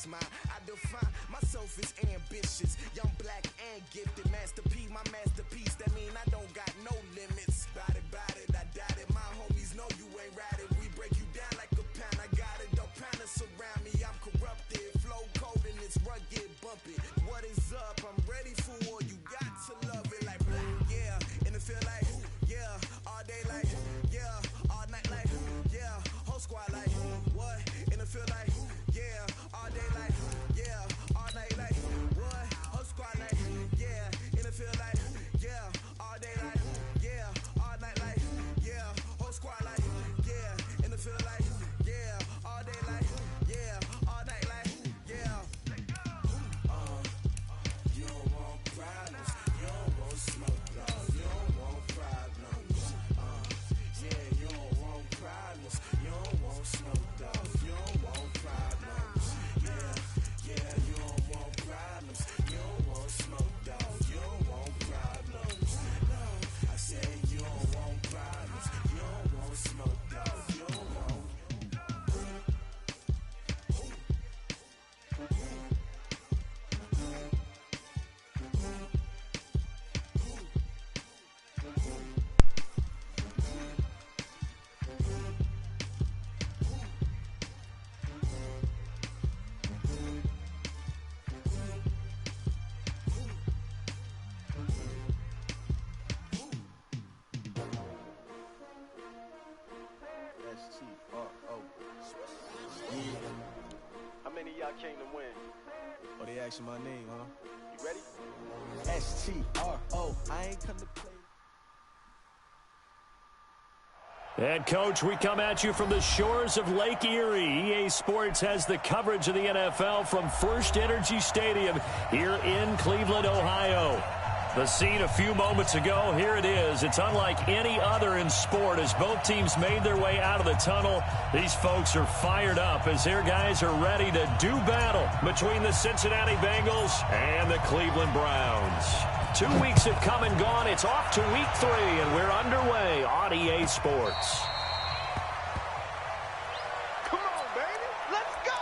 mine. I define myself as ambitious, young, black, and gifted. Master P, my masterpiece. That mean I don't got no limits. Bout it, I doubt it. My homies know you ain't ride it. We break you down like a pound. I got it, don't pound us around me. I'm corrupted, flow cold and it's rugged, bumpy. What is up? I'm ready for war. You got to love it like black, yeah. And it feel like, yeah. All day like, yeah. All night like, yeah. Whole squad like, what? And it feel like, yeah. All day like, yeah. All night like, what? Whole squad like, yeah. And it feel like, yeah. All day like, yeah. All night like, yeah. Whole squad like, yeah. And it feel like, yeah. All day like, yeah. All night like, yeah. You don't want problems. You don't want smoke, dog. You don't want problems. Yeah, you don't want problems. You don't want smoke, dog. You don't want problems. Yeah, you don't want problems. You don't want smoke, dog. You don't want problems. No, I said you don't want problems. You don't want smoke, dog. You don't want. How many of y'all came to win? Oh, they asking my name, huh? You ready? S-T-R-O. I ain't come to play. And, Coach, we come at you from the shores of Lake Erie. EA Sports has the coverage of the NFL from First Energy Stadium here in Cleveland, Ohio. The scene a few moments ago, here it is. It's unlike any other in sport as both teams made their way out of the tunnel. These folks are fired up as their guys are ready to do battle between the Cincinnati Bengals and the Cleveland Browns. 2 weeks have come and gone. It's off to week 3, and we're underway on EA Sports. Come on, baby. Let's go!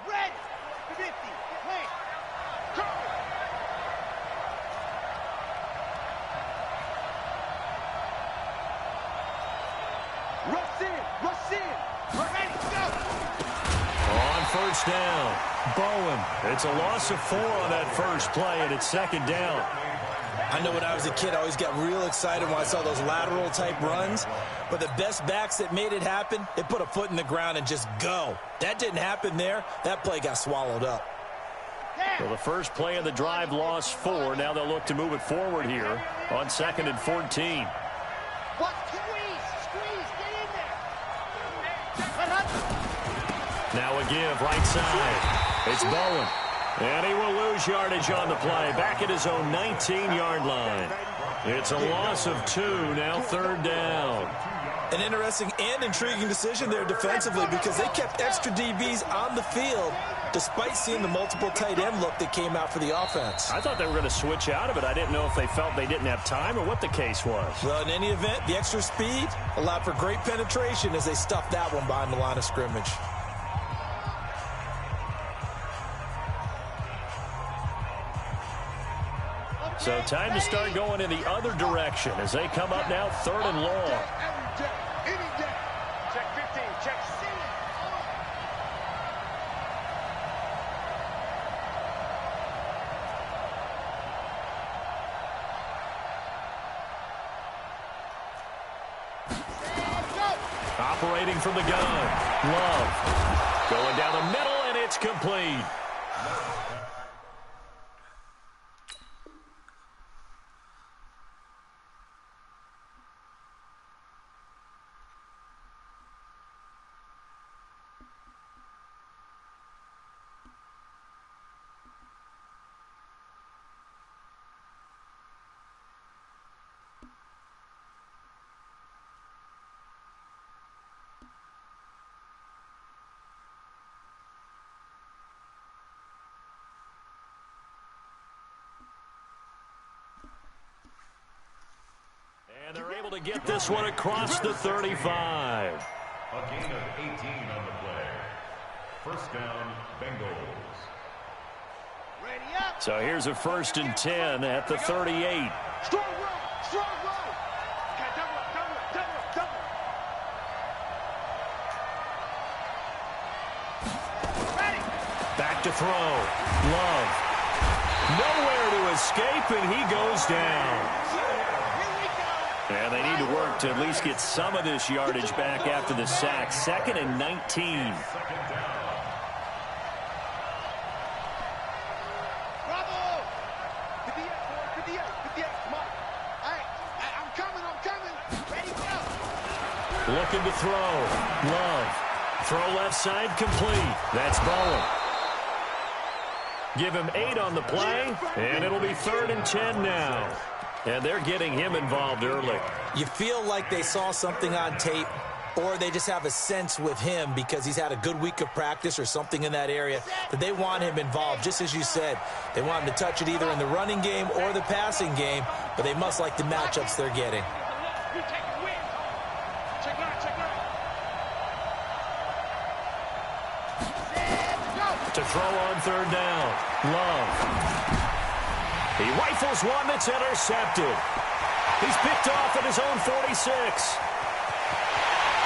Red 50, play. Go! Rush in, ready, go! On first down, Bowen. It's a loss of 4 on that first play, and it's second down. I know when I was a kid, I always got real excited when I saw those lateral-type runs. But the best backs that made it happen, they put a foot in the ground and just go. That didn't happen there. That play got swallowed up. Well, the first play of the drive lost 4. Now they'll look to move it forward here on 2nd and 14. What? Squeeze, get in there. Now a give, right side. It's Bowen. And he will lose yardage on the play. Back at his own 19-yard line. It's a loss of 2, now 3rd down. An interesting and intriguing decision there defensively because they kept extra DBs on the field despite seeing the multiple tight end look that came out for the offense. I thought they were going to switch out of it. I didn't know if they felt they didn't have time or what the case was. Well, in any event, the extra speed allowed for great penetration as they stuffed that one behind the line of scrimmage. So time to start going in the other direction as they come up now 3rd and long. Check 15, check C. Operating from the gun. Love. Going down the middle, and it's complete. able to get this one across the 35. A gain of 18 on the play. First down, Bengals. Ready up. So here's a 1st and 10 at the 38. Strong roll. Strong roll. Okay, double up, double up, double up, double up. Ready. Back to throw. Love. Nowhere to escape, and he goes down. And they need to work to at least get some of this yardage back after the sack. 2nd and 19. Bravo! 58, 58, 58. Come on. All right, I'm coming. Ready, go. Looking to throw. Love. Throw left side complete. That's Bowen. Give him 8 on the play, and it'll be 3rd and 10 now. And they're getting him involved early. You feel like they saw something on tape, or they just have a sense with him because he's had a good week of practice or something in that area that they want him involved. Just as you said, they want him to touch it either in the running game or the passing game, but they must like the matchups they're getting. To throw on 3rd down. Love. He rifles one that's intercepted. He's picked off at his own 46.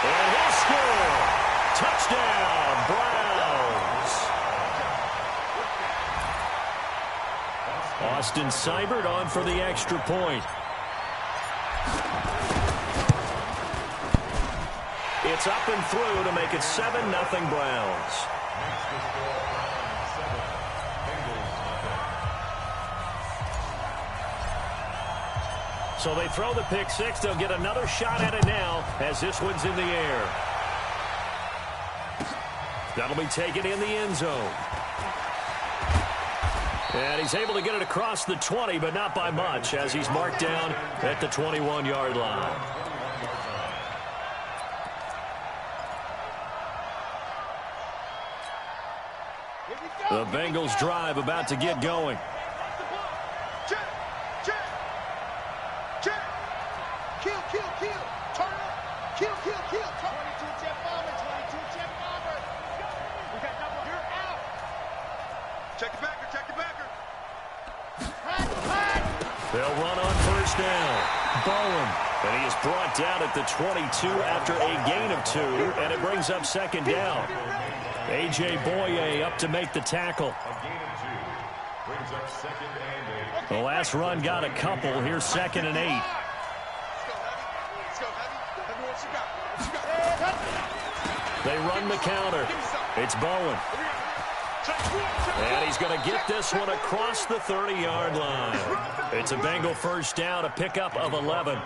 And he'll score. Touchdown, Browns. Austin Seibert on for the extra point. It's up and through to make it 7-0 Browns. So they throw the pick six. They'll get another shot at it now as this one's in the air. That'll be taken in the end zone. And he's able to get it across the 20, but not by much, as he's marked down at the 21-yard line. The Bengals drive about to get going. They'll run on 1st down. Bowen. And he is brought down at the 22 after a gain of 2, and it brings up 2nd down. A.J. Boye up to make the tackle. A gain of 2. Brings up 2nd and 8. The last run got a couple. Here's 2nd and 8. They run the counter. It's Bowen. And he's going to get this one across the 30-yard line. It's a Bengal 1st down, a pickup of 11.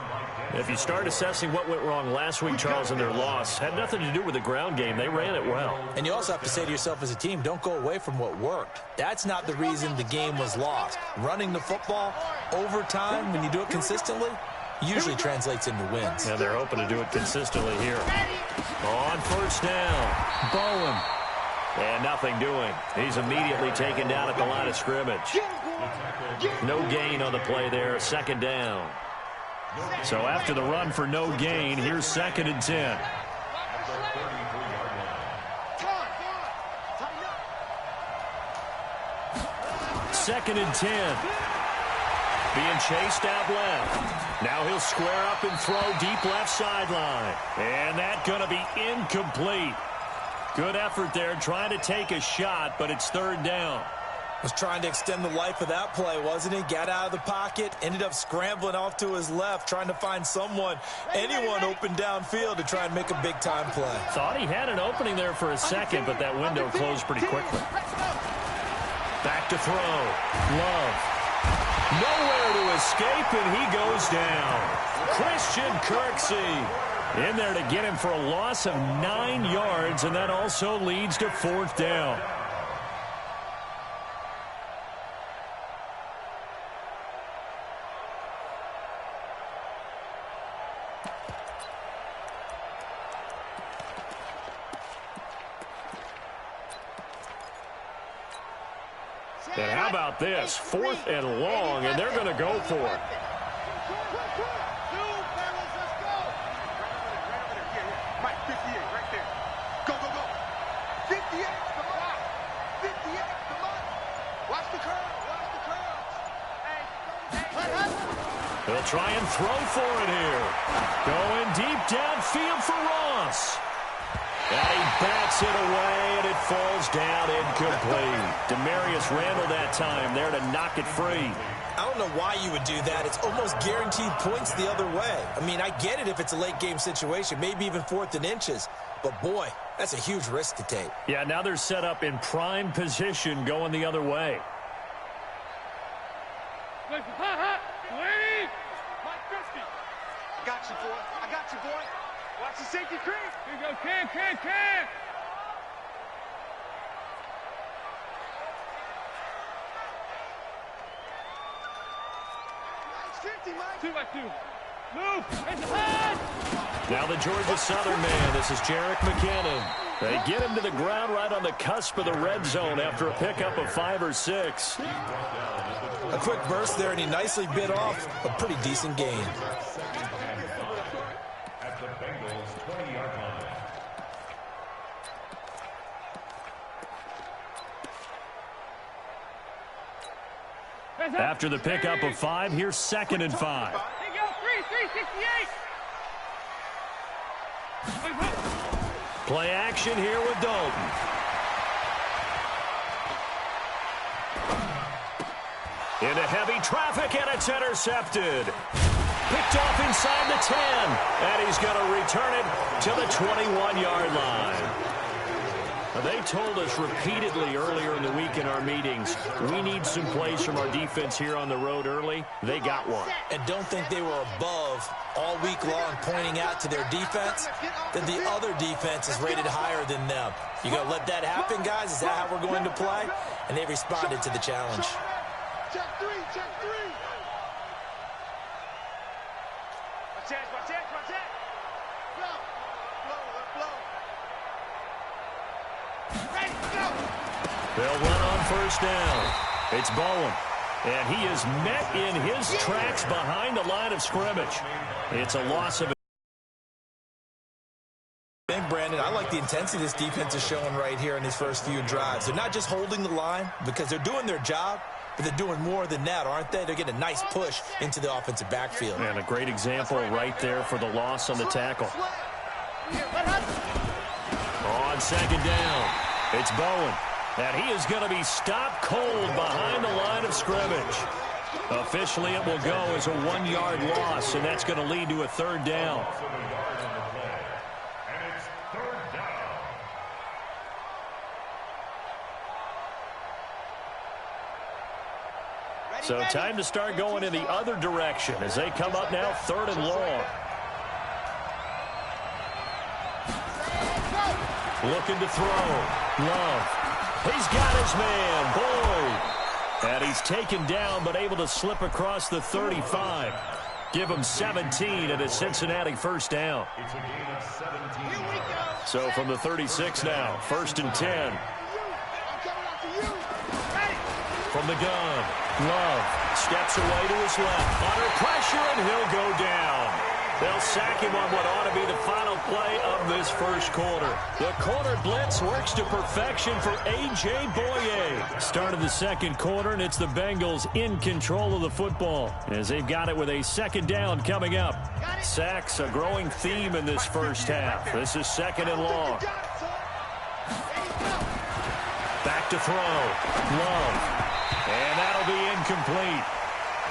If you start assessing what went wrong last week, Charles, in their loss, had nothing to do with the ground game. They ran it well. And you also have to say to yourself as a team, don't go away from what worked. That's not the reason the game was lost. Running the football over time, when you do it consistently, usually translates into wins. And they're hoping to do it consistently here. On 1st down, Bowen. And nothing doing. He's immediately taken down at the line of scrimmage. No gain on the play there, 2nd down. So after the run for no gain, here's 2nd and 10. 2nd and 10. Being chased out left. Now he'll square up and throw deep left sideline. And that's going to be incomplete. Good effort there, trying to take a shot, but it's 3rd down. Was trying to extend the life of that play, wasn't he? Got out of the pocket, ended up scrambling off to his left, trying to find anyone open downfield to try and make a big-time play. Thought he had an opening there for a second, but that window closed pretty quickly. Back to throw. Love. Nowhere to escape, and he goes down. Christian Kirksey in there to get him for a loss of 9 yards, and that also leads to 4th down. And how about this? 4th and long, and they're going to go for it. They'll try and throw for it here. Going deep downfield for Ross. And he bats it away, and it falls down incomplete. Demarius Randall that time there to knock it free. I don't know why you would do that. It's almost guaranteed points the other way. I mean, I get it if it's a late-game situation, maybe even 4th and inches. But, boy, that's a huge risk to take. Yeah, now they're set up in prime position going the other way. I got you, boy. I got you, boy. Watch the safety creep. Here you go. Can. Nice 50, Mike. 2-by-2. Move. It's ahead. Now the Georgia Southern man. This is Jerick McKinnon. They get him to the ground right on the cusp of the red zone after a pickup of 5 or 6. A quick burst there, and he nicely bit off a pretty decent gain. At the Bengals' 20-yard line. After the pickup of 5, here's 2nd and 5. Here you go. 3-3-68. Play action here with Dalton. Into heavy traffic, and it's intercepted. Picked off inside the 10, and he's going to return it to the 21-yard line. They told us repeatedly earlier in the week in our meetings, we need some plays from our defense here on the road early. They got one. And don't think they were above all week long pointing out to their defense that the other defense is rated higher than them. You going to let that happen, guys? Is that how we're going to play? And they responded to the challenge. Check 3. Watch that. Blow. Ready, go. They'll run on 1st down. It's Bowen. And he is met in his tracks behind the line of scrimmage. It's a loss of... Brandon, I like the intensity this defense is showing right here in these first few drives. They're not just holding the line because they're doing their job, but they're doing more than that, aren't they? They're getting a nice push into the offensive backfield. And a great example right there for the loss on the tackle. On 2nd down, it's Bowen. And he is going to be stopped cold behind the line of scrimmage. Officially, it will go as a 1-yard loss, and that's going to lead to a 3rd down. So time to start going in the other direction as they come up now 3rd and long. Looking to throw. Love. He's got his man. Boyd. And he's taken down but able to slip across the 35. Give him 17 at a Cincinnati 1st down. It's a gain of 17. So from the 36 now, 1st and 10. From the gun, Love steps away to his left. Under pressure, and he'll go down. They'll sack him on what ought to be the final play of this 1st quarter. The corner blitz works to perfection for A.J. Boye. Start of the 2nd quarter, and it's the Bengals in control of the football as they've got it with a 2nd down coming up. Sacks, a growing theme in this 1st half. This is 2nd and long. Back to throw. Love. And that'll be incomplete.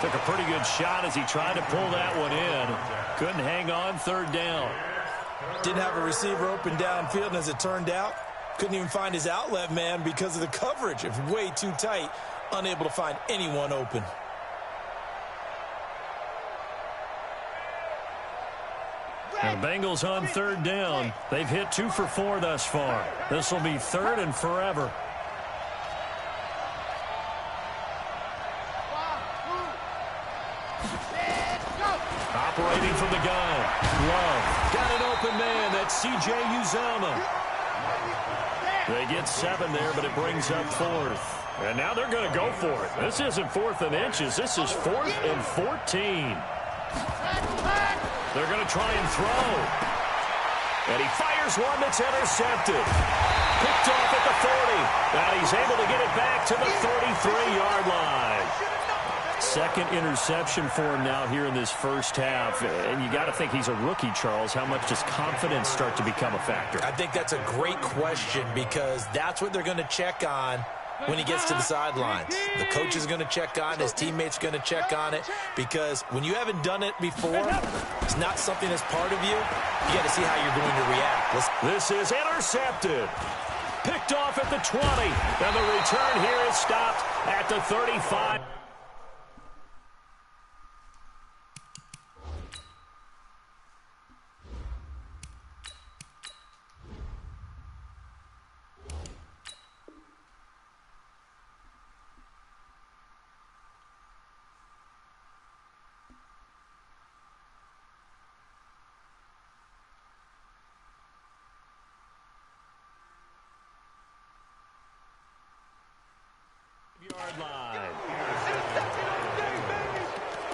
Took a pretty good shot as he tried to pull that one in. Couldn't hang on 3rd down. Didn't have a receiver open downfield, and as it turned out, couldn't even find his outlet man because of the coverage. It was way too tight, unable to find anyone open. And the Bengals on 3rd down. They've hit 2 for 4 thus far. This will be 3rd and forever. Operating from the gun. Love. Got an open man. That's C.J. Uzomah. They get 7 there, but it brings up 4th. And now they're going to go for it. This isn't 4th and inches. This is 4th and 14. They're going to try and throw. And he fires one that's intercepted. Picked off at the 40. And he's able to get it back to the 33-yard line. second interception for him now here in this first half. And you got to think he's a rookie, Charles. How much does confidence start to become a factor? I think that's a great question because that's what they're going to check on when he gets to the sidelines. The coach is going to check on, his teammates going to check on it, because when you haven't done it before, it's not something that's part of you. You got to see how you're going to react. This is intercepted. Picked off at the 20. And the return here is stopped at the 35. Yard line.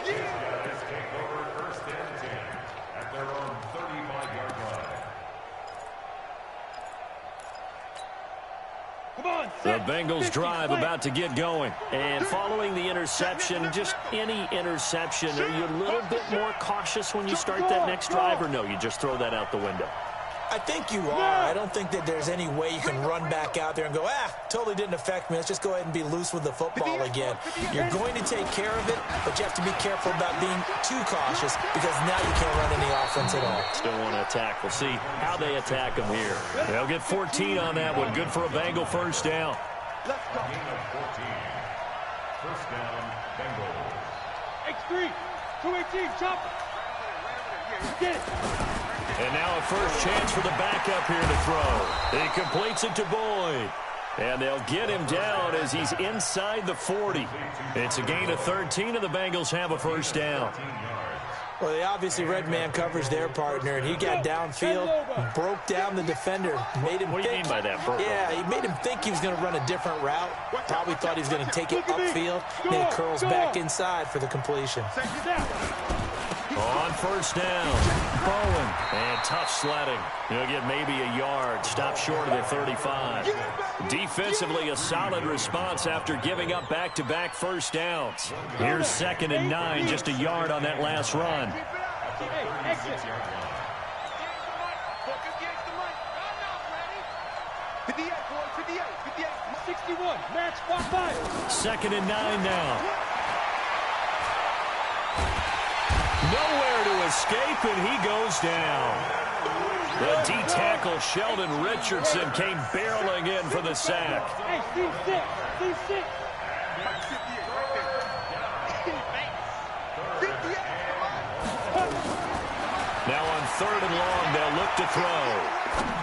Take over first and 10 at their own 35-yard line. Come on, The Bengals drive about to get going. And following the interception, just any interception, are you a little bit more cautious when you start that next drive, or no, you just throw that out the window? I think you are. I don't think that there's any way you can run back out there and go, totally didn't affect me. Let's just go ahead and be loose with the football again. You're going to take care of it, but you have to be careful about being too cautious because now you can't run any offense at all. Still want to attack. We'll see how they attack them here. They'll get 14 on that one. Good for a Bengal first down. Let's go. Gain of 14. First down, Bengals. X3, 218, chop. Get it. And now a first chance for the backup here to throw. He completes it to Boyd. And they'll get him down as he's inside the 40. It's a gain of 13, and the Bengals have a first down. Well, they obviously red man coverage their partner, and he got downfield, broke down the defender, made him What do you mean by that, Burrow? Yeah, he made him think he was going to run a different route. Probably thought he was going to take it upfield, and then curls back inside for the completion. On first down, Bowen. And tough sledding. He'll get maybe a yard. Stop short of the 35. Defensively, a solid response after giving up back-to-back first downs. Here's 2nd and 9, just a yard on that last run. Second and 9 now. Nowhere to escape, and he goes down. The D-tackle Sheldon Richardson came barreling in for the sack. Hey, C6. Now on 3rd and long, they'll look to throw.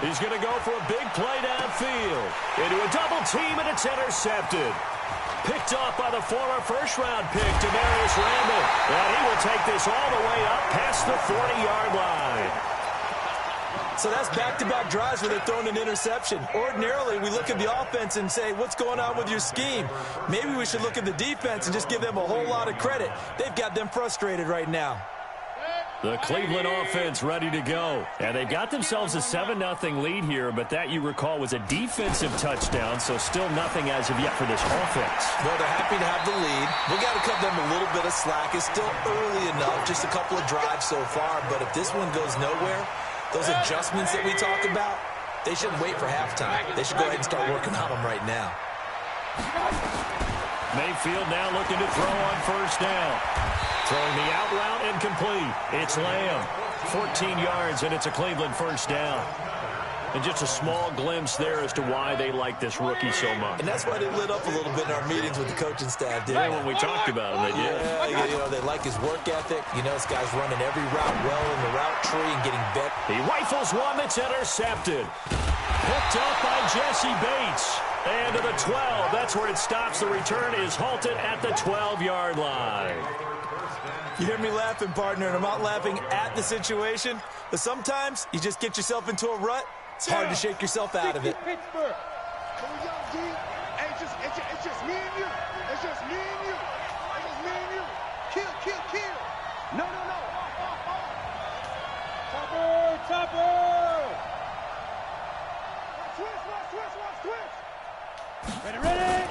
He's going to go for a big play downfield. Into a double team, and it's intercepted. Picked off by the former first-round pick, Demarius Randall. And he will take this all the way up past the 40-yard line. So that's back-to-back drives where they're throwing an interception. Ordinarily, we look at the offense and say, what's going on with your scheme? Maybe we should look at the defense and just give them a whole lot of credit. They've got them frustrated right now. The Cleveland offense ready to go. And they've got themselves a 7-0 lead here, but that, you recall, was a defensive touchdown, so still nothing as of yet for this offense. Well, they're happy to have the lead. We got to cut them a little bit of slack. It's still early enough, just a couple of drives so far, but if this one goes nowhere, those adjustments that we talk about, they shouldn't wait for halftime. They should go ahead and start working on them right now. Mayfield now looking to throw on first down. Throwing the out route incomplete. It's Lamb. 14 yards, and it's a Cleveland first down. And just a small glimpse there as to why they like this rookie so much. And that's why they lit up a little bit in our meetings with the coaching staff, didn't they? When we talked about him, they did. Yeah, you know, they like his work ethic. You know, this guy's running every route well in the route tree and getting better. He rifles one that's intercepted. Picked up by Jesse Bates. And to the 12. That's where it stops. The return is halted at the 12-yard line. You hear me laughing, partner, and I'm not laughing at the situation, but sometimes you just get yourself into a rut. It's hard to shake yourself out of it. Pittsburgh. It's just me and you. It's just me and you. It's just me and you. Kill. No. Topper. Twist. Ready.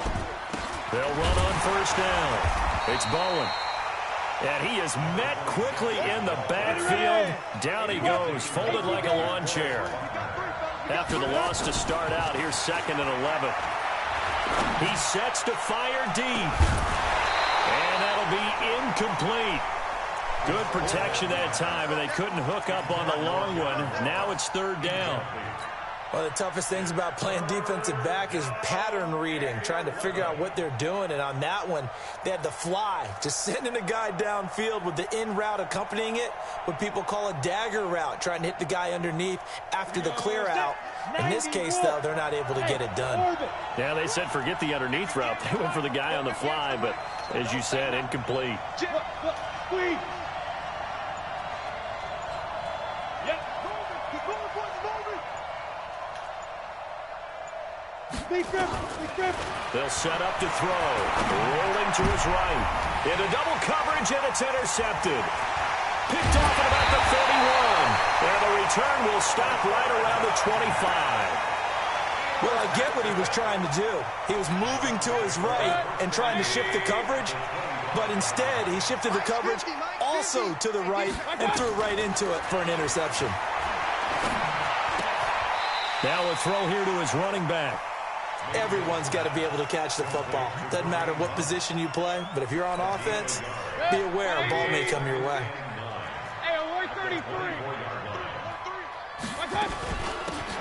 They'll run on first down. It's Bowen. And he is met quickly in the backfield. Down he goes, folded like a lawn chair. After the loss to start out, here's 2nd and 11. He sets to fire deep. And that'll be incomplete. Good protection that time, and they couldn't hook up on the long one. Now it's 3rd down. One of the toughest things about playing defensive back is pattern reading, trying to figure out what they're doing. And on that one, they had the fly, just sending a guy downfield with the in route accompanying it, what people call a dagger route, trying to hit the guy underneath after the clear out. In this case, though, they're not able to get it done. Yeah, they said forget the underneath route. They went for the guy on the fly, but as you said, incomplete. They'll set up to throw. Rolling to his right. Into double coverage, and it's intercepted. Picked off at about the 31. And the return will stop right around the 25. Well, I get what he was trying to do. He was moving to his right and trying to shift the coverage, but instead he shifted the coverage also to the right and threw right into it for an interception. Now a throw here to his running back. Everyone's got to be able to catch the football. Doesn't matter what position you play, but if you're on offense, be aware a ball may come your way.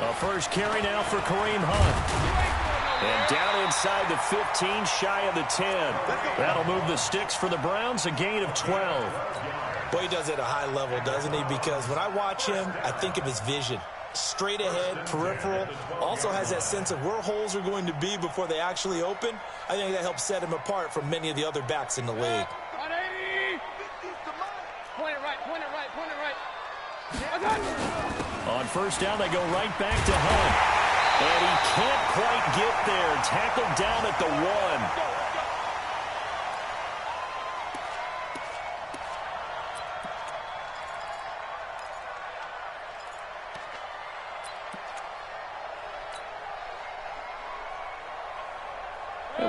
A first carry now for Kareem Hunt. And down inside the 15, shy of the 10. That'll move the sticks for the Browns, a gain of 12. Boy, he does it at a high level, doesn't he? Because when I watch him, I think of his vision. Straight ahead, peripheral, also has that sense of where holes are going to be before they actually open. I think that helps set him apart from many of the other backs in the league. Point it right. On first down, they go right back to Hunt. And he can't quite get there. Tackled down at the 1.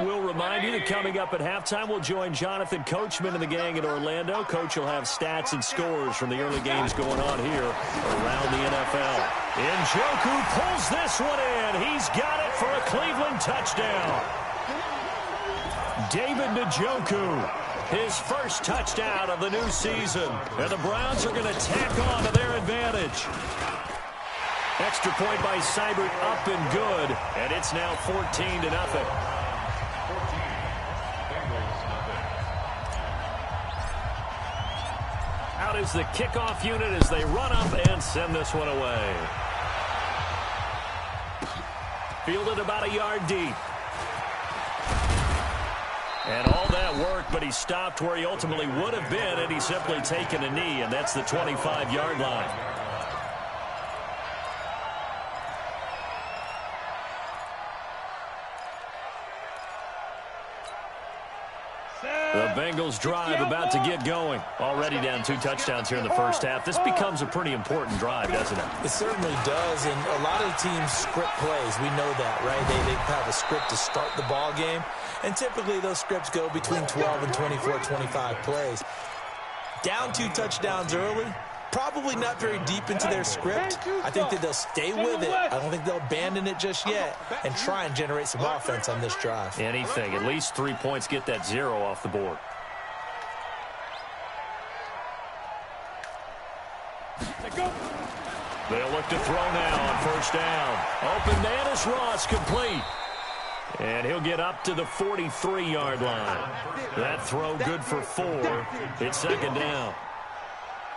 We'll remind you that coming up at halftime, we'll join Jonathan Coachman and the gang in Orlando. Coach will have stats and scores from the early games going on here around the NFL. Njoku pulls this one in. He's got it for a Cleveland touchdown. David Njoku, his first touchdown of the new season. And the Browns are going to tack on to their advantage. Extra point by Seibert up and good. And it's now 14-0. Out is the kickoff unit as they run up and send this one away. Fielded about a yard deep. And all that work, but he stopped where he ultimately would have been, and he's simply taken a knee, and that's the 25-yard line. The Bengals drive about to get going. Already down 2 touchdowns here in the first half. This becomes a pretty important drive, doesn't it? It certainly does, and a lot of teams script plays. We know that, right? They have a script to start the ball game, and typically those scripts go between 12 and 24, 25 plays. Down 2 touchdowns early, probably not very deep into their script. I think that they'll stay with it. I don't think they'll abandon it just yet and try and generate some offense on this drive. Anything. At least 3 points, get that 0 off the board. They'll look to throw now on first down. Open man is Ross, complete. And he'll get up to the 43-yard line. That throw good for 4. It's second down.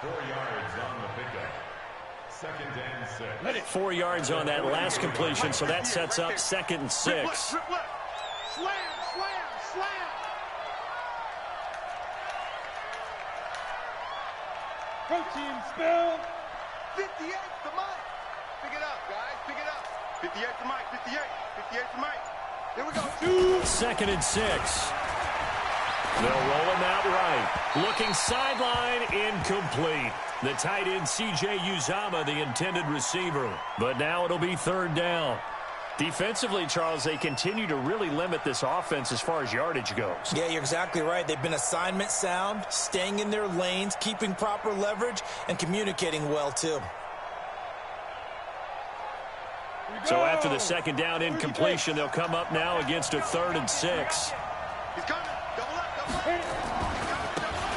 4 yards on the pickup. 2nd and 6. 4 yards on that last completion, so that sets up 2nd and 6. Slam. Pro team spell. 58 to Mike. Pick it up, guys. Pick it up. 58 to Mike. 58. 58 to Mike. Here we go. 2nd and 6. They'll roll him out right. Looking sideline, incomplete. The tight end, C.J. Uzomah, the intended receiver. But now it'll be 3rd down. Defensively, Charles, they continue to really limit this offense as far as yardage goes. Yeah, you're exactly right. They've been assignment sound, staying in their lanes, keeping proper leverage, and communicating well, too. So after the second down incompletion, they'll come up now against a 3rd and 6. He's coming. Double up, double up.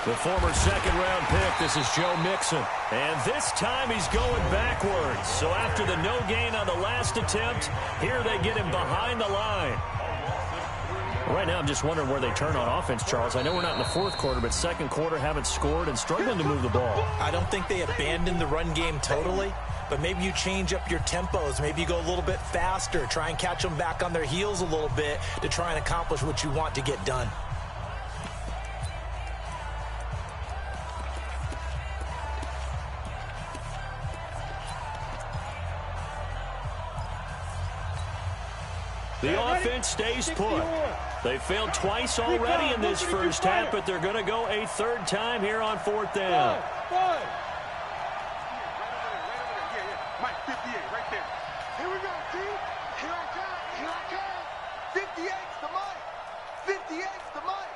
The former second-round pick, this is Joe Mixon. And this time he's going backwards. So after the no gain on the last attempt, here they get him behind the line. Right now I'm just wondering where they turn on offense, Charles. I know we're not in the 4th quarter, but 2nd quarter haven't scored and struggling to move the ball. I don't think they abandoned the run game totally, but maybe you change up your tempos. Maybe you go a little bit faster, try and catch them back on their heels a little bit to try and accomplish what you want to get done. The offense stays put. They failed twice already in this first half, but they're going to go a 3rd time here on 4th down. Mike, 58, right there. Here we go, team. Here I come. Here I come. 58's the Mike. 58's the Mike.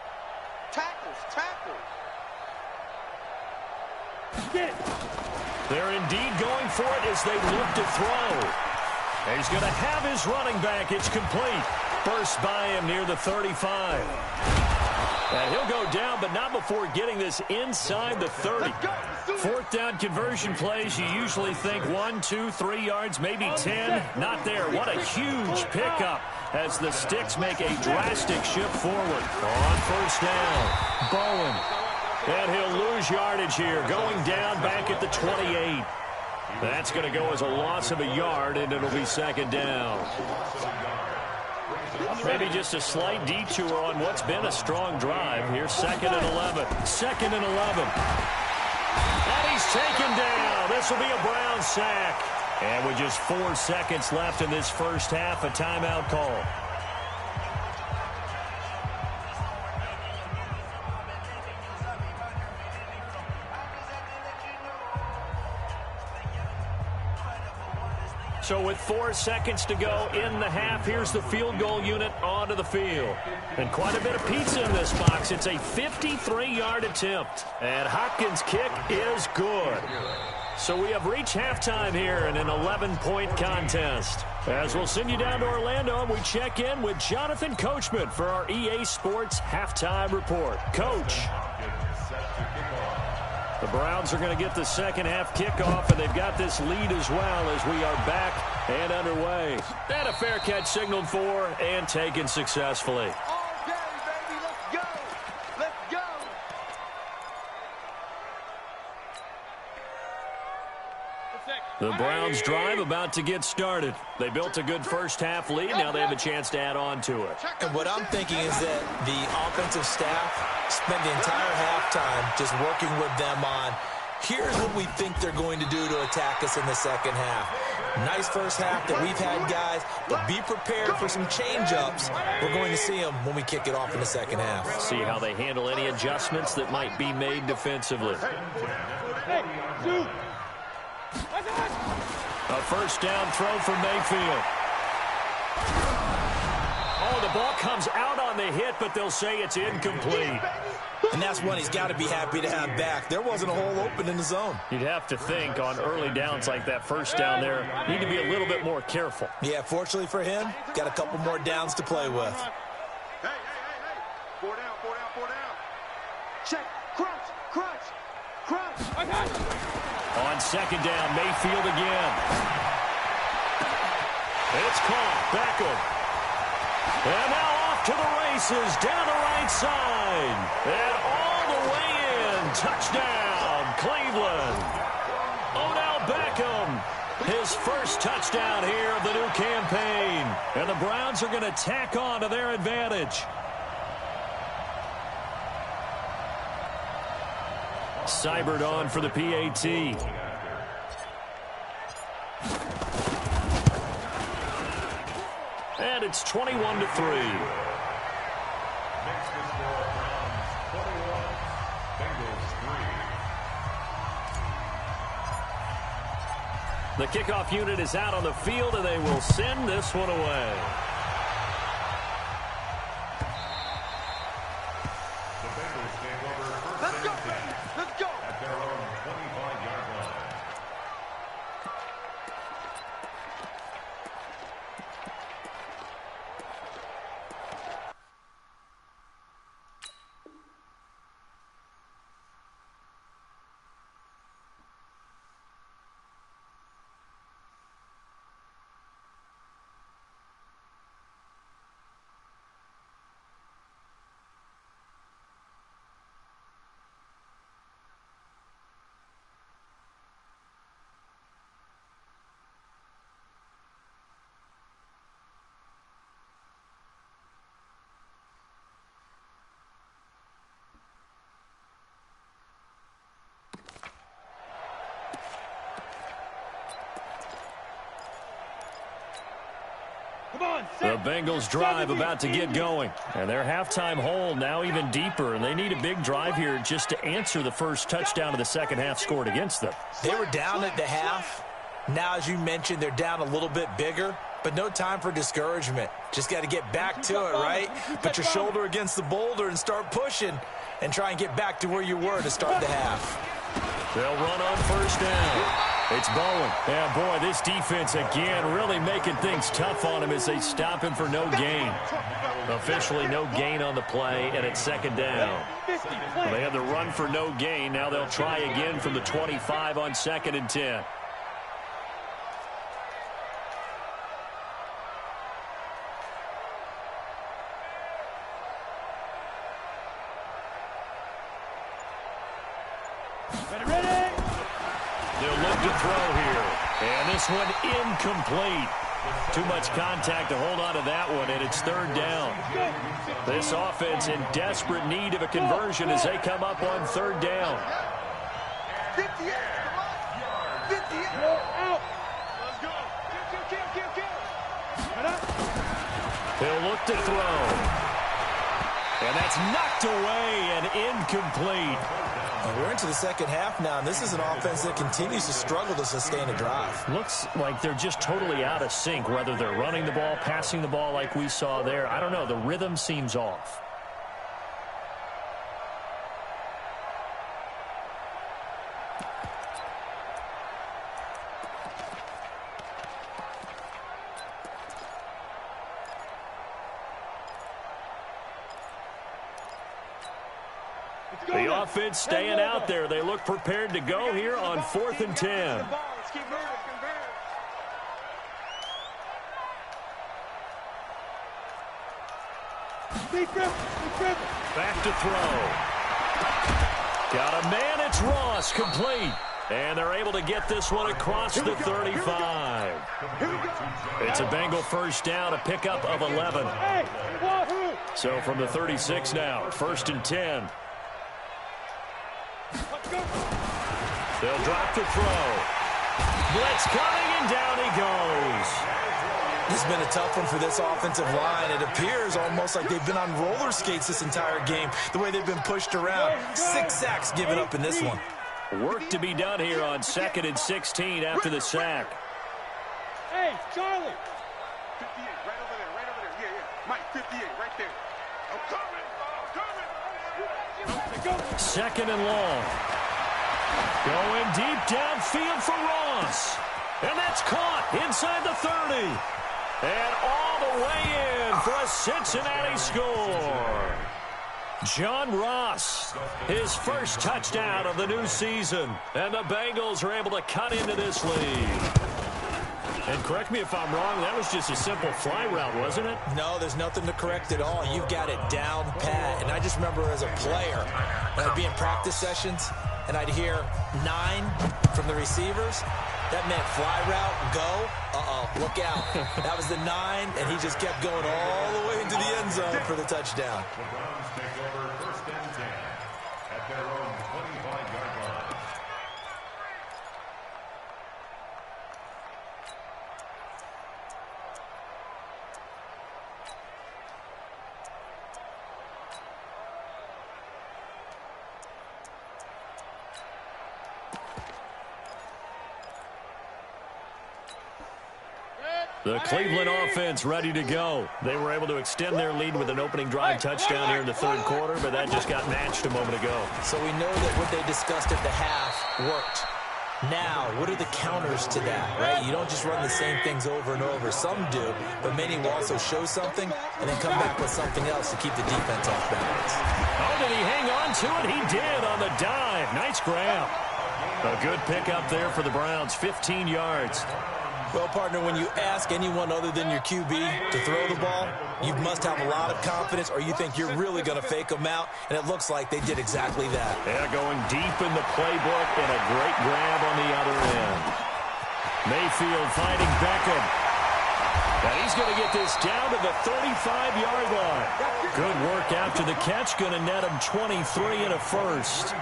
Tackles, tackles. They're indeed going for it as they look to throw. He's going to have his running back. It's complete. Burst by him near the 35. And he'll go down, but not before getting this inside the 30. 4th down conversion plays, you usually think 1, 2, 3 yards, maybe 10. Not there. What a huge pickup as the Sticks make a drastic shift forward. On 1st down, Bowen. And he'll lose yardage here, going down back at the 28. That's going to go as a loss of a yard, and it'll be 2nd down. Maybe just a slight detour on what's been a strong drive. Here's 2nd and 11. 2nd and 11. And he's taken down. This will be a Brown sack. And with just 4 seconds left in this first half, a timeout call. So with 4 seconds to go in the half, here's the field goal unit onto the field. And quite a bit of pizza in this box. It's a 53-yard attempt. And Hopkins' kick is good. So we have reached halftime here in an 11-point contest. As we'll send you down to Orlando, we check in with Jonathan Coachman for our EA Sports Halftime Report. Coach. The Browns are going to get the second half kickoff, and they've got this lead as well as we are back and underway. And a fair catch signaled for and taken successfully. All day, baby. Let's go. Let's go. The Browns drive about to get started. They built a good first half lead. Now they have a chance to add on to it. And what I'm thinking is that the offensive staff spent the entire halftime just working with them on, here's what we think they're going to do to attack us in the second half. Nice first half that we've had, guys, but be prepared for some change-ups. We're going to see them when we kick it off in the second half. See how they handle any adjustments that might be made defensively. A first down throw for Mayfield. Oh, the ball comes out on the hit, but they'll say it's incomplete. And that's one he's got to be happy to have back. There wasn't a hole open in the zone. You'd have to think on early downs like that first down there, need to be a little bit more careful. Yeah, fortunately for him, got a couple more downs to play with. Hey. 4 down, 4 down, 4 down. Check. Crunch. I got it. On second down, Mayfield again. It's caught. Beckham. And now off to the races, down the right side. And all the way in. Touchdown, Cleveland. Odell Beckham, his first touchdown here of the new campaign. And the Browns are going to tack on to their advantage. Seibert on for the PAT. And it's 21-3. Next is for Browns 21, Bengals 3. The kickoff unit is out on the field, and they will send this one away. The Bengals take over first Let's go, and 10 baby. Let's go. at their own 25-yard line. The Bengals drive about to get going. And their halftime hole now even deeper. And they need a big drive here just to answer the first touchdown of the second half scored against them. They were down at the half. Now, as you mentioned, they're down a little bit bigger. But no time for discouragement. Just got to get back to it, right? Put your shoulder against the boulder and start pushing. And try and get back to where you were to start the half. They'll run on first down. It's Bowen. Yeah, boy, this defense again really making things tough on him as they stop him for no gain. Officially no gain on the play, and it's second down. Well, they had the run for no gain. Now they'll try again from the 25 on 2nd and 10. They'll look to throw here. And this one incomplete. Too much contact to hold on to that one, and it's third down. This offense in desperate need of a conversion as they come up on third down. 58. 58. Out. Let's go. He'll look to throw. And that's knocked away and incomplete. We're into the second half now, and this is an offense that continues to struggle to sustain a drive. Looks like they're just totally out of sync, whether they're running the ball, passing the ball like we saw there. I don't know. The rhythm seems off. The offense staying out there. They look prepared to go here on 4th and 10. Back to throw. Got a man. It's Ross, complete. And they're able to get this one across the 35. It's a Bengal first down, a pickup of 11. So from the 36 now, 1st and 10. They'll drop the throw. Blitz coming, and down he goes. This has been a tough one for this offensive line. It appears almost like they've been on roller skates this entire game, the way they've been pushed around. 6 sacks given up in this one. Work to be done here on 2nd and 16 after the sack. Hey, Charlie. 58, right over there. Yeah. Mike, 58, right there. I'm coming. 2nd and long. Going deep downfield for Ross. And that's caught inside the 30. And all the way in for a Cincinnati score. John Ross, his first touchdown of the new season. And the Bengals are able to cut into this lead. And correct me if I'm wrong, that was just a simple fly route, wasn't it? No, there's nothing to correct at all. You've got it down pat. And I just remember as a player, when I'd be in practice sessions, and I'd hear 9 from the receivers. That meant fly route, go. Look out. That was the 9, and he just kept going all the way into the end zone for the touchdown. The Browns take over 1st and 10 at their own 25-yard line. The Cleveland offense ready to go. They were able to extend their lead with an opening drive touchdown here in the third quarter, but that just got matched a moment ago. So we know that what they discussed at the half worked. Now, what are the counters to that, right? You don't just run the same things over and over. Some do, but many will also show something and then come back with something else to keep the defense off balance. Oh, did he hang on to it? He did on the dive. Nice grab. A good pickup there for the Browns, 15 yards. Well, partner, when you ask anyone other than your QB to throw the ball, you must have a lot of confidence or you think you're really going to fake them out, and it looks like they did exactly that. Yeah, going deep in the playbook and a great grab on the other end. Mayfield finding Beckham. And he's going to get this down to the 35-yard line. Good work after the catch, going to net him 23 and a first.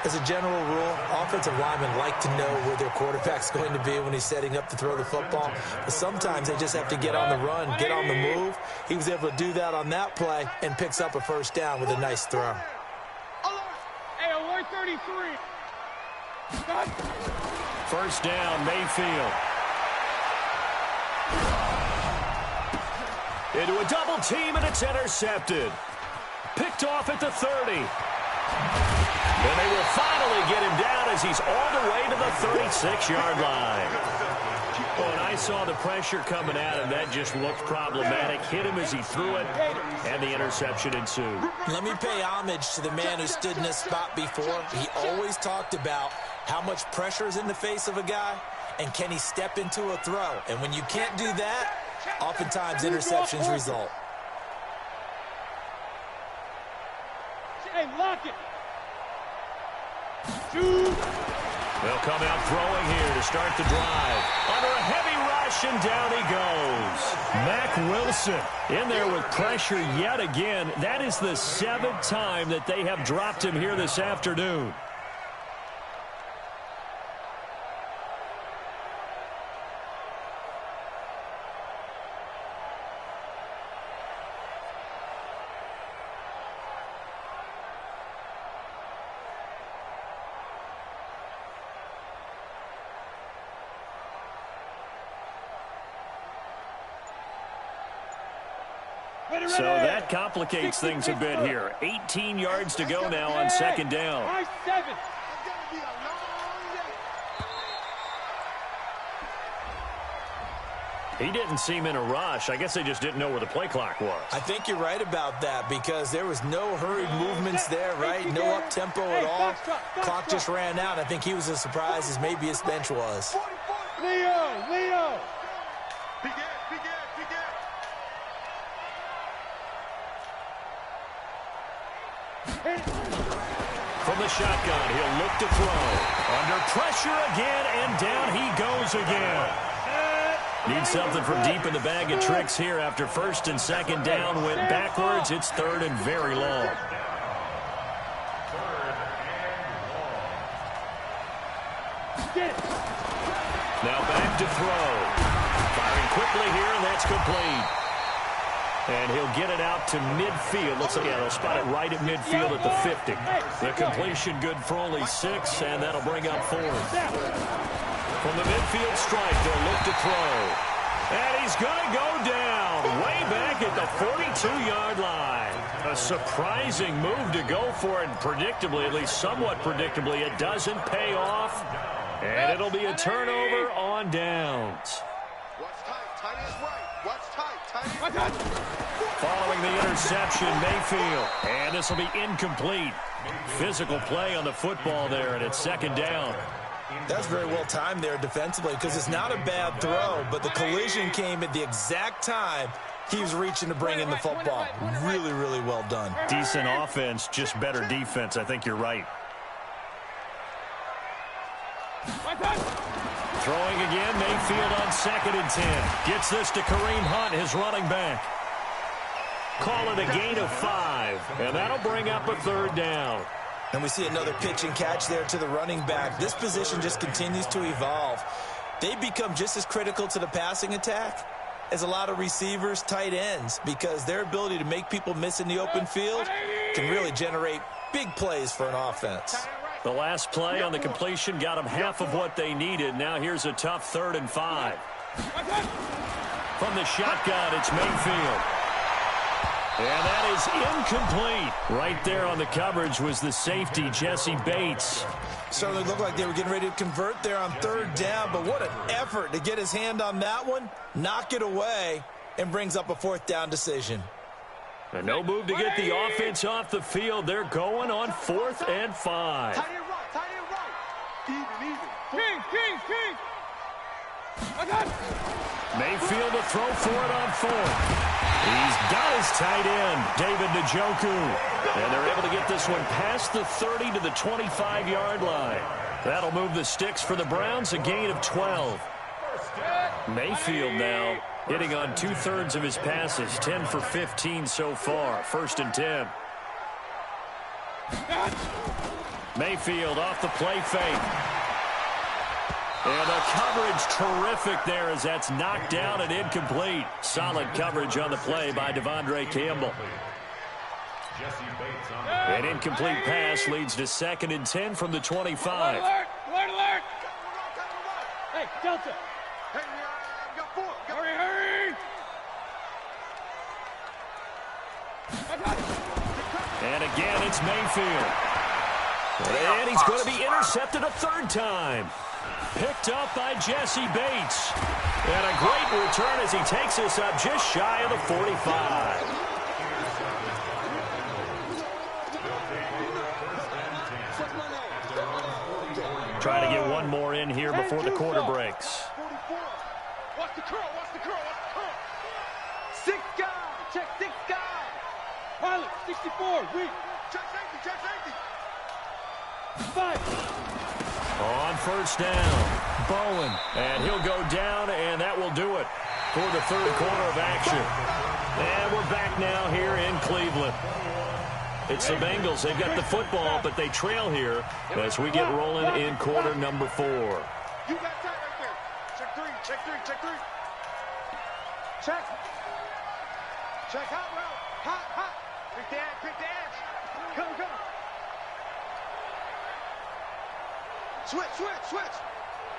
As a general rule, offensive linemen like to know where their quarterback's going to be when he's setting up to throw the football. But sometimes they just have to get on the run, get on the move. He was able to do that on that play and picks up a first down with a nice throw. Hey, 133. First down, Mayfield. Into a double team, and it's intercepted. Picked off at the 30. And they will finally get him down as he's all the way to the 36-yard line. When I saw the pressure coming at him, that just looked problematic. Hit him as he threw it, and the interception ensued. Let me pay homage to the man who stood in this spot before. He always talked about how much pressure is in the face of a guy, and can he step into a throw. And when you can't do that, oftentimes interceptions result. Hey, lock it. They'll come out throwing here to start the drive. Under a heavy rush, and down he goes. Mack Wilson in there with pressure yet again. That is the 7th time that they have dropped him here this afternoon. So that complicates things a bit here. 18 yards to go now on second down. He didn't seem in a rush. I guess they just didn't know where the play clock was. I think you're right about that because there was no hurried movements there, right? No up-tempo at all. Clock just ran out. I think he was as surprised as maybe his bench was. Leo! From the shotgun, he'll look to throw. Under pressure again, and down he goes again. Need something from deep in the bag of tricks here after first and second down went backwards. It's third and very long. Now back to throw. Firing quickly here, and that's complete. And he'll get it out to midfield. Looks like, yeah, they'll spot it right at midfield at the 50. The completion good for only 6, and that'll bring up 4. From the midfield stripe, they'll look to throw. And he's going to go down way back at the 42-yard line. A surprising move to go for it, and predictably, at least somewhat predictably, it doesn't pay off. And it'll be a turnover on downs. Watch tight. Tight is right. Watch tight. Tight. Following the interception, Mayfield. And this will be incomplete. Physical play on the football there, and it's second down. That's very well timed there defensively because it's not a bad throw, but the collision came at the exact time he was reaching to bring in the football. Really, really well done. Decent offense, just better defense. I think you're right. Throwing again, Mayfield on 2nd and 10. Gets this to Kareem Hunt, his running back. Call it a gain of 5, and that'll bring up a third down. And we see another pitch and catch there to the running back. This position just continues to evolve. They become just as critical to the passing attack as a lot of receivers, tight ends, because their ability to make people miss in the open field can really generate big plays for an offense. The last play on the completion got them half of what they needed. Now here's a tough 3rd and 5. From the shotgun, it's Mayfield. And that is incomplete. Right there on the coverage was the safety, Jesse Bates. Certainly looked like they were getting ready to convert there on third down, but what an effort to get his hand on that one, knock it away, and brings up a fourth down decision. And no move to get the offense off the field. They're going on 4th and 5. Tight end right, tight end right. Even. King. I got it. Mayfield to throw for it on 4th. He's got his tight end, David Njoku. And they're able to get this one past the 30 to the 25-yard line. That'll move the sticks for the Browns, a gain of 12. Mayfield now hitting on 2/3 of his passes, 10 for 15 so far. 1st and 10. Mayfield off the play fake. And the coverage terrific there as that's knocked down and incomplete. Solid coverage on the play by Devondre Campbell. An incomplete pass leads to 2nd and 10 from the 25. Alert! Hey, Delta! Hey, got 4. Hurry! And again, it's Mayfield. And he's going to be intercepted a 3rd time. Picked up by Jesse Bates. And a great return as he takes us up just shy of the 45. Trying to get one more in here before the quarter breaks. 44. Watch the curl. 6 guy. Check 6 guy. Pilot, 64, weak. Check safety. 5. On 1st down, Bowen. And he'll go down, and that will do it for the 3rd quarter of action. And we're back now here in Cleveland. It's the Bengals. They've got the football, but they trail here as we get rolling in quarter number 4. You got that right there. Check 3. Check hot route. Hot. Pick the edge. Come. Switch.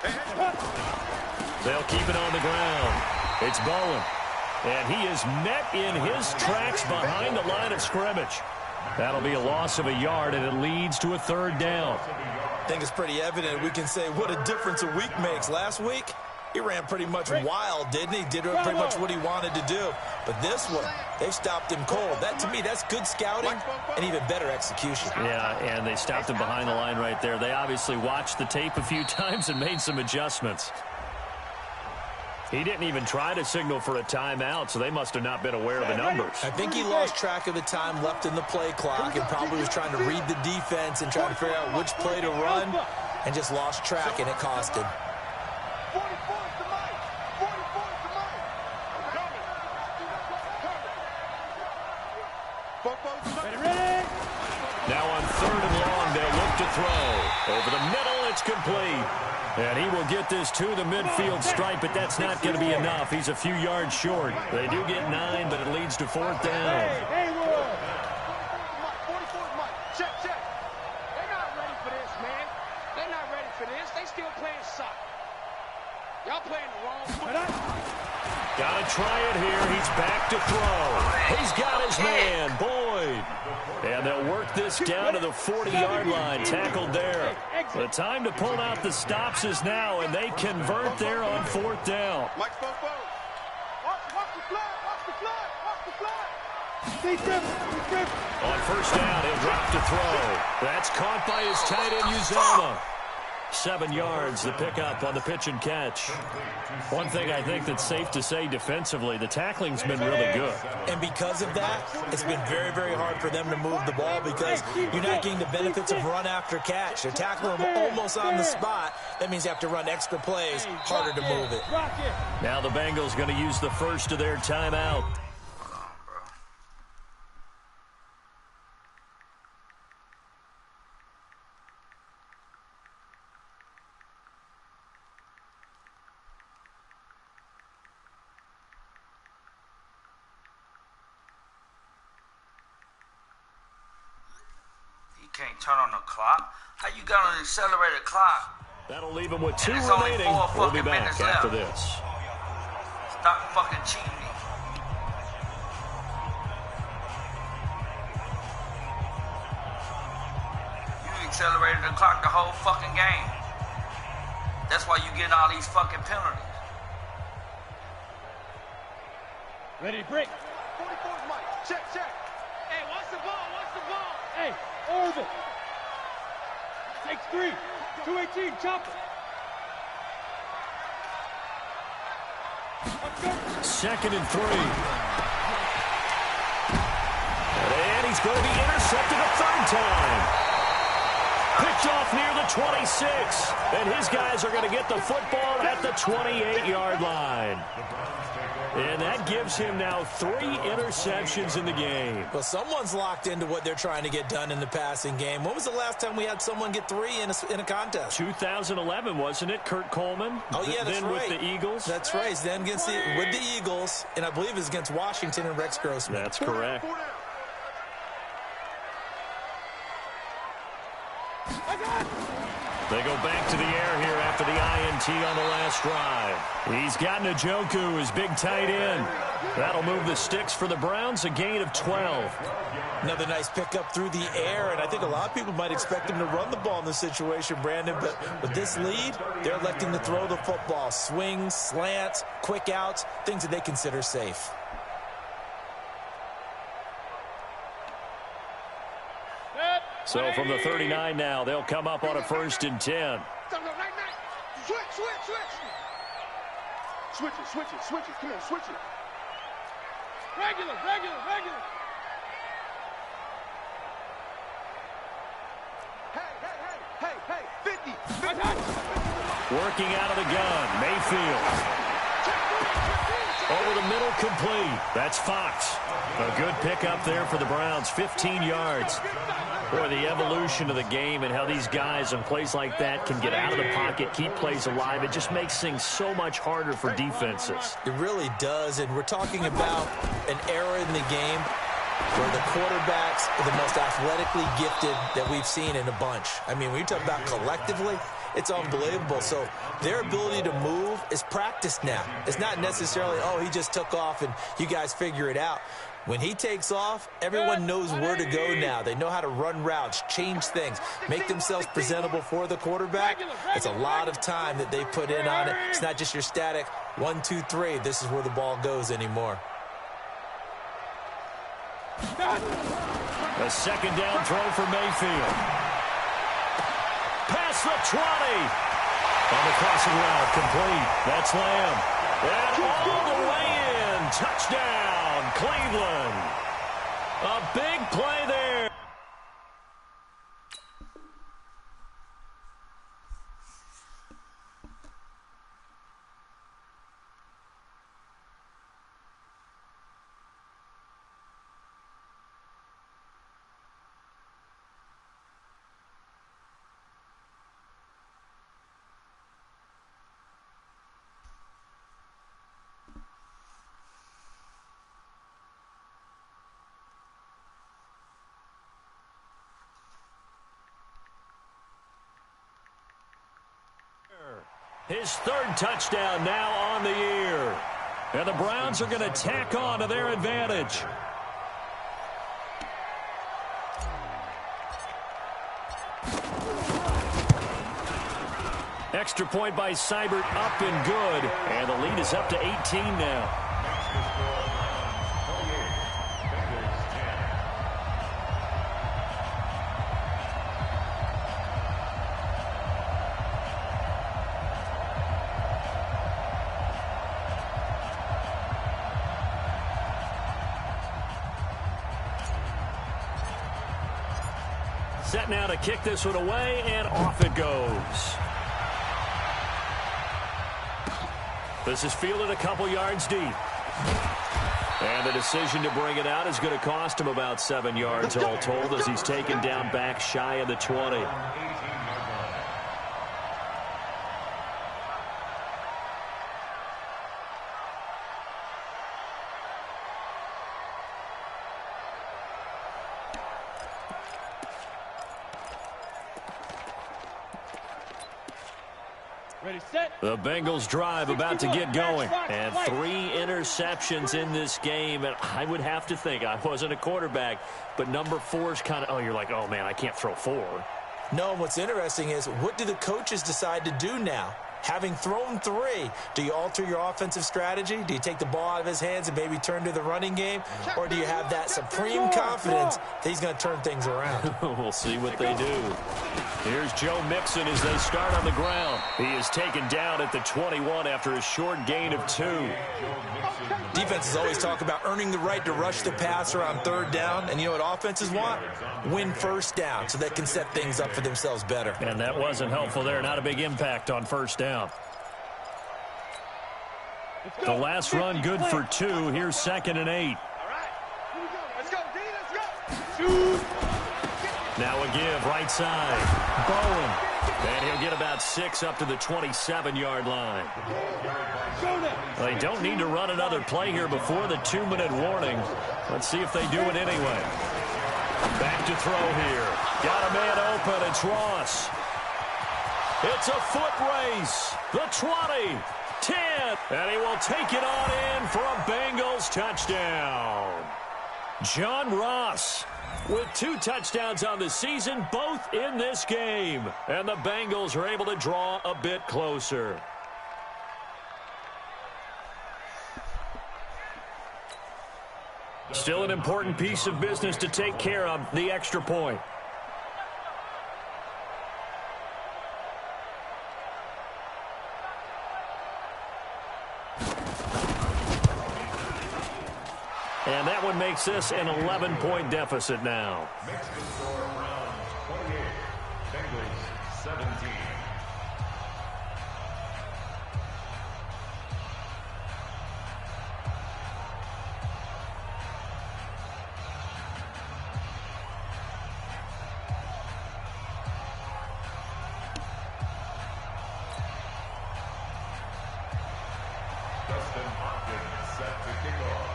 Hey. They'll keep it on the ground. It's Bowen. And he is met in his tracks behind the line of scrimmage. That'll be a loss of a yard, and it leads to a 3rd down. I think it's pretty evident. We can say what a difference a week makes. Last week, he ran pretty much wild, didn't he? Did pretty much what he wanted to do. But this one, they stopped him cold. That, to me, that's good scouting and even better execution. Yeah, and they stopped him behind the line right there. They obviously watched the tape a few times and made some adjustments. He didn't even try to signal for a timeout, so they must have not been aware of the numbers. I think he lost track of the time left in the play clock and probably was trying to read the defense and trying to figure out which play to run and just lost track, and it cost him. 44 is the mic. Ready? Now on 3rd and long, they'll look to throw. Over the middle, it's complete. And he will get this to the midfield stripe, but that's not going to be enough. He's a few yards short. They do get 9, but it leads to 4th down. Hey, 44 is Mike. Check. They're not ready for this, man. They're not ready for this. They still playing soccer. Y'all playing the wrong foot. Got to try it here. He's back to throw. He's got his man, Boyd. And they'll work this down to the 40-yard line. Tackled there. The time to pull out the stops is now, and they convert there on 4th down. Mike's both. Watch the flag. On 1st down, he'll drop to throw. That's caught by his tight end, Uzama. 7 yards, the pickup on the pitch and catch. One thing I think that's safe to say defensively, the tackling's been really good. And because of that, it's been very, very hard for them to move the ball because you're not getting the benefits of run after catch. They're tackling them almost on the spot. That means you have to run extra plays, harder to move it. Now the Bengals going to use the first of their timeout. Can't turn on the clock. How you got an accelerated clock? That'll leave him with 2 And it's only remaining. 4 We'll be fucking back minutes after left. this. Stop fucking cheating me. You accelerated the clock the whole fucking game. That's why you getting all these fucking penalties. Ready to break. 44's Mike. Check, check. Hey, watch the ball, watch the ball. Hey, Orville. Takes 3. 218, chop it. Second and 3. And he's going to be intercepted a third time. Picked off near the 26. And his guys are going to get the football at the 28-yard line. And that gives him now 3 interceptions in the game. Well, someone's locked into what they're trying to get done in the passing game. When was the last time we had someone get 3 in a contest? 2011, wasn't it? Kurt Coleman? Oh, yeah, that's then right. with the Eagles? That's right. Then with the Eagles, and I believe it's against Washington and Rex Grossman. That's correct. They go back to the air here after the INT on the last drive. He's got Njoku, his big tight end. That'll move the sticks for the Browns, a gain of 12. Another nice pickup through the air, and I think a lot of people might expect him to run the ball in this situation, Brandon, but with this lead, they're electing to throw the football. Swings, slants, quick outs, things that they consider safe. So from the 39 now, they'll come up on a 1st and 10. Switch it. Come on, switch it. Regular. Hey, 50. Working out of the gun, Mayfield. Over the middle, complete. That's Fox. A good pickup there for the Browns, 15 yards. Boy, the evolution of the game and how these guys in plays like that can get out of the pocket, keep plays alive, it just makes things so much harder for defenses. It really does, and we're talking about an era in the game where the quarterbacks are the most athletically gifted that we've seen in a bunch. I mean, when you talk about collectively, it's unbelievable. So their ability to move is practiced now. It's not necessarily, oh, he just took off and you guys figure it out. When he takes off, everyone knows where to go now. They know how to run routes, change things, make themselves presentable for the quarterback. It's a lot of time that they put in on it. It's not just your static 1, 2, 3. This is where the ball goes anymore. A second down throw for Mayfield. Past the 20. On the crossing route, complete. That's Lamb. And all the way in. Touchdown, Cleveland. A big play there. His 3rd touchdown now on the year. And the Browns are going to tack on to their advantage. Extra point by Seibert, up and good. And the lead is up to 18 now. Set now to kick this one away, and off it goes. This is fielded a couple yards deep. And the decision to bring it out is going to cost him about 7 yards all told as he's taken down back shy of the 20. The Bengals drive about to get going. And 3 interceptions in this game. And I would have to think, I wasn't a quarterback, but number 4 is kind of, you're like, oh, man, I can't throw 4. No, what's interesting is what do the coaches decide to do now? Having thrown 3, do you alter your offensive strategy? Do you take the ball out of his hands and maybe turn to the running game? Or do you have that supreme confidence that he's going to turn things around? We'll see what they do. Here's Joe Mixon as they start on the ground. He is taken down at the 21 after a short gain of 2. Defenses always talk about earning the right to rush the passer on 3rd down. And you know what offenses want? Win 1st down so they can set things up for themselves better. And that wasn't helpful there. Not a big impact on 1st down. The last run good for 2. Here's 2nd and 8. All right. Here we go. Let's go, D. Let's go. Now a give right side. Bowen. And he'll get about 6 up to the 27-yard line. They don't need to run another play here before the 2-minute warning. Let's see if they do it anyway. Back to throw here. Got a man open. It's Ross. It's a foot race. The 20, 10, and he will take it on in for a Bengals touchdown. John Ross with 2 touchdowns on the season, both in this game. And the Bengals are able to draw a bit closer. Still an important piece of business to take care of, the extra point. And that one makes this an 11-point deficit now. Mexican score round 28. Bengals 17. Dustin Hopkins set to kick off.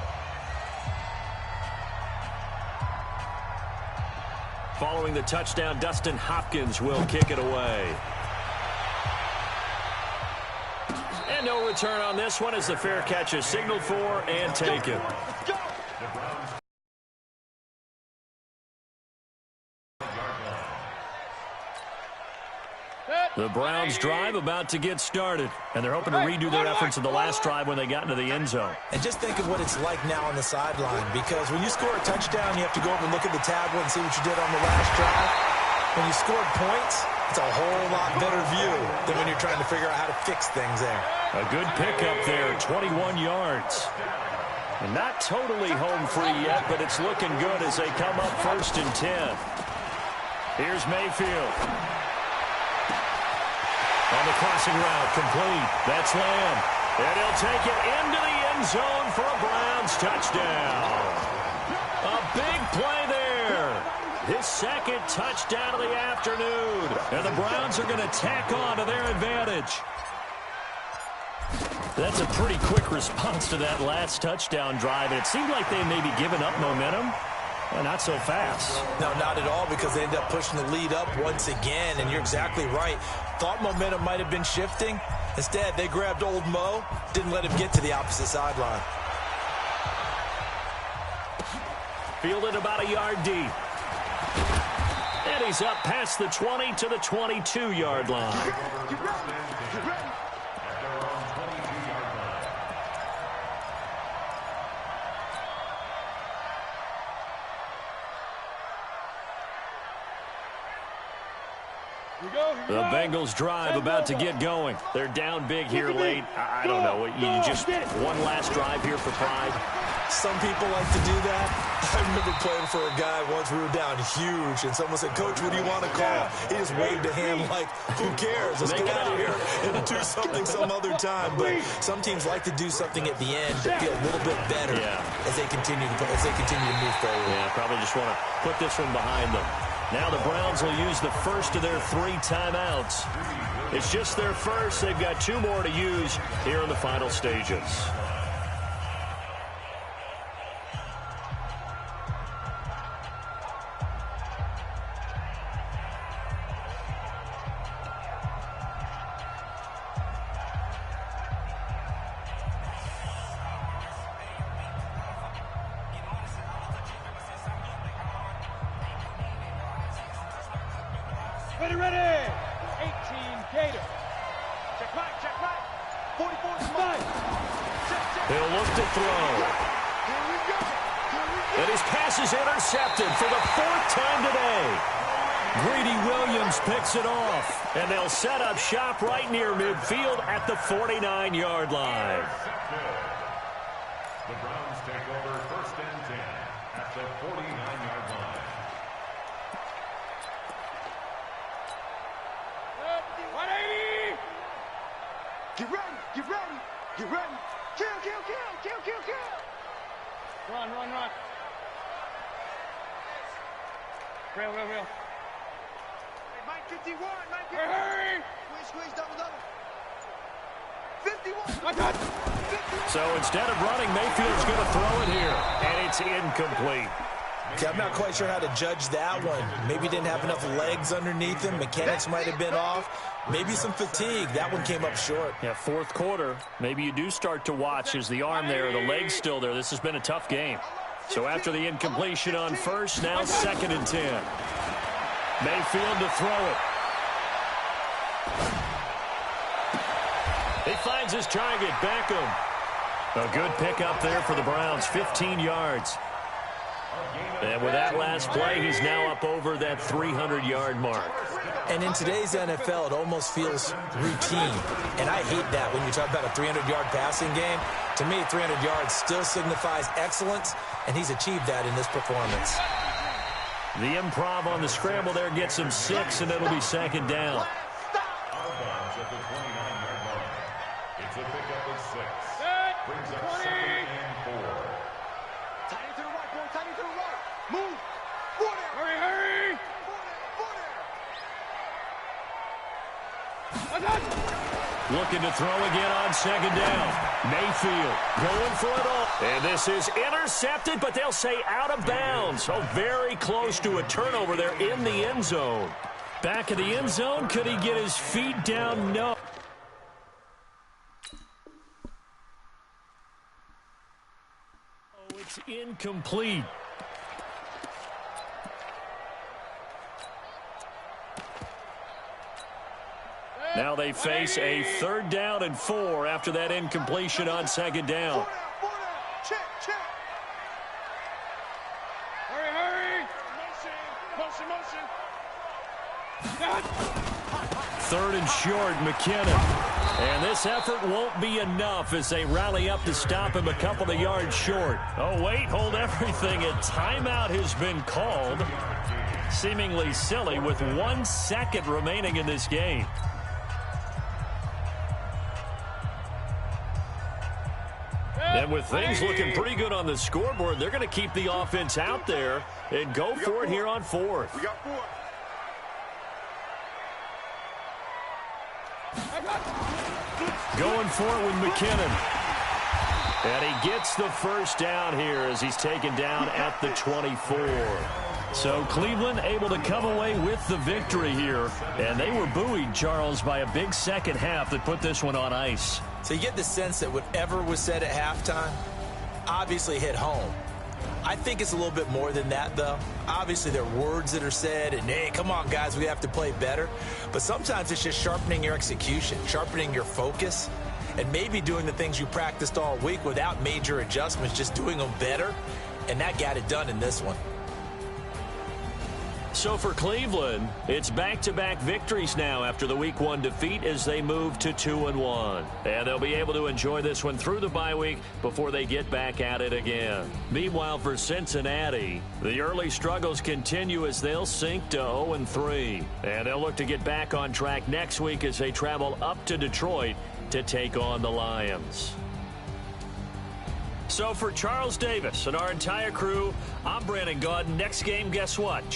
Following the touchdown, Dustin Hopkins will kick it away. And no return on this one as the fair catch is signaled for and taken. The Browns drive about to get started, and they're hoping to redo their efforts in the last drive when they got into the end zone. And just think of what it's like now on the sideline, because when you score a touchdown, you have to go over and look at the tablet and see what you did on the last drive. When you scored points, it's a whole lot better view than when you're trying to figure out how to fix things there. A good pickup there, 21 yards. And not totally home free yet, but it's looking good as they come up 1st and 10. Here's Mayfield. On the crossing route, complete. That's Lamb. And he'll take it into the end zone for a Browns touchdown. A big play there. His 2nd touchdown of the afternoon. And the Browns are going to tack on to their advantage. That's a pretty quick response to that last touchdown drive. And it seemed like they may be giving up momentum. Well, not so fast. No, not at all, because they ended up pushing the lead up once again, and you're exactly right. Thought momentum might have been shifting. Instead, they grabbed old Mo, didn't let him get to the opposite sideline. Fielded about a yard deep. And he's up past the 20 to the 22-yard line. The Bengals drive about to get going. They're down big here late. I don't know. You just one last drive here for pride. Some people like to do that. I remember playing for a guy once. We were down huge, and someone said, "Coach, what do you want to call?" He just waved a hand like, "Who cares? Let's get out of here and do something some other time." But some teams like to do something at the end to feel a little bit better as they continue to move forward. Yeah, probably just want to put this one behind them. Now the Browns will use the first of their 3 timeouts. It's just their first. They've got 2 more to use here in the final stages. Ready, ready. 18 Gator. Check right. 44 Smite. He'll look to throw. Here we go. And his pass is intercepted for the 4th time today. Greedy Williams picks it off, and they'll set up shop right near midfield at the 49-yard line. The Browns take over 1st and 10 at the 49-yard line. 180. Get ready. Kill. Run. Real. Hey, Mike 51, Mike 51. Hurry. Squeeze, double. 51. I got. So instead of running, Mayfield's going to throw it here, and it's incomplete. Okay, I'm not quite sure how to judge that one. Maybe he didn't have enough legs underneath him. Mechanics might have been off. Maybe some fatigue. That one came up short. Yeah, 4th quarter. Maybe you do start to watch as the arm there, the leg's still there. This has been a tough game. So after the incompletion on 1st, now 2nd and 10. Mayfield to throw it. He finds his target, Beckham. A good pickup there for the Browns, 15 yards. And with that last play, he's now up over that 300-yard mark. And in today's NFL, it almost feels routine. And I hate that when you talk about a 300-yard passing game. To me, 300 yards still signifies excellence, and he's achieved that in this performance. The improv on the scramble there gets him 6, and it'll be 2nd down. Outbounds at the 29-yard line. It's a pickup of 6. Brings up 2nd and 4. Tight to the right, boy. Tight to the right. Move. Hurry. I got. Looking to throw again on 2nd down. Mayfield going for it all. And this is intercepted, but they'll say out of bounds. Oh, very close to a turnover there in the end zone. Back of the end zone. Could he get his feet down? No. Oh, it's incomplete. Now they face a 3rd down and 4 after that incompletion on 2nd down. Check. Hurry. Motion. 3rd and short, McKinnon. And this effort won't be enough as they rally up to stop him a couple of yards short. Oh, wait, hold everything. A timeout has been called. Seemingly silly with 1 second remaining in this game. And with things looking pretty good on the scoreboard, they're going to keep the offense out there and go for it here on 4th. We got 4. Going for it with McKinnon. And he gets the 1st down here as he's taken down at the 24. So Cleveland able to come away with the victory here. And they were buoyed, Charles, by a big second half that put this one on ice. So you get the sense that whatever was said at halftime obviously hit home. I think it's a little bit more than that, though. Obviously, there are words that are said, and, hey, come on, guys, we have to play better. But sometimes it's just sharpening your execution, sharpening your focus, and maybe doing the things you practiced all week without major adjustments, just doing them better. And that got it done in this one. So for Cleveland, it's back-to-back victories now after the Week 1 defeat as they move to 2-1. And they'll be able to enjoy this one through the bye week before they get back at it again. Meanwhile, for Cincinnati, the early struggles continue as they'll sink to 0-3. And they'll look to get back on track next week as they travel up to Detroit to take on the Lions. So for Charles Davis and our entire crew, I'm Brandon Gaudin. Next game, guess what?